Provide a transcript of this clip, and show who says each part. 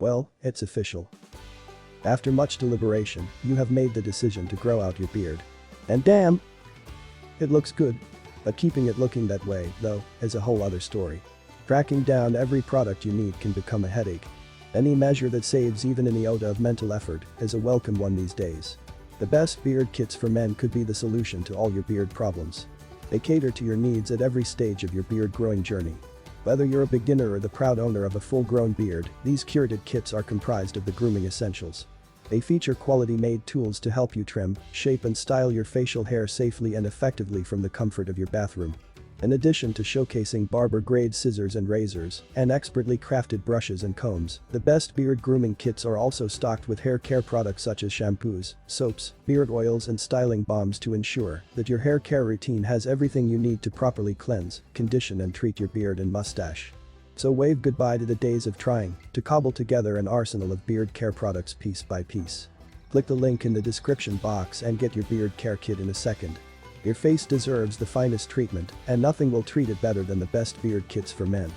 Speaker 1: Well, it's official. After much deliberation, you have made the decision to grow out your beard. And damn! It looks good. But keeping it looking that way, though, is a whole other story. Tracking down every product you need can become a headache. Any measure that saves even an iota of mental effort is a welcome one these days. The best beard kits for men could be the solution to all your beard problems. They cater to your needs at every stage of your beard growing journey. Whether you're a beginner or the proud owner of a full-grown beard, these curated kits are comprised of the grooming essentials. They feature quality-made tools to help you trim, shape and style your facial hair safely and effectively from the comfort of your bathroom. In addition to showcasing barber-grade scissors and razors and expertly crafted brushes and combs, the best beard grooming kits are also stocked with hair care products such as shampoos, soaps, beard oils and styling balms to ensure that your hair care routine has everything you need to properly cleanse, condition and treat your beard and mustache. So wave goodbye to the days of trying to cobble together an arsenal of beard care products piece by piece. Click the link in the description box and get your beard care kit in a second. Your face deserves the finest treatment, and nothing will treat it better than the best beard kits for men.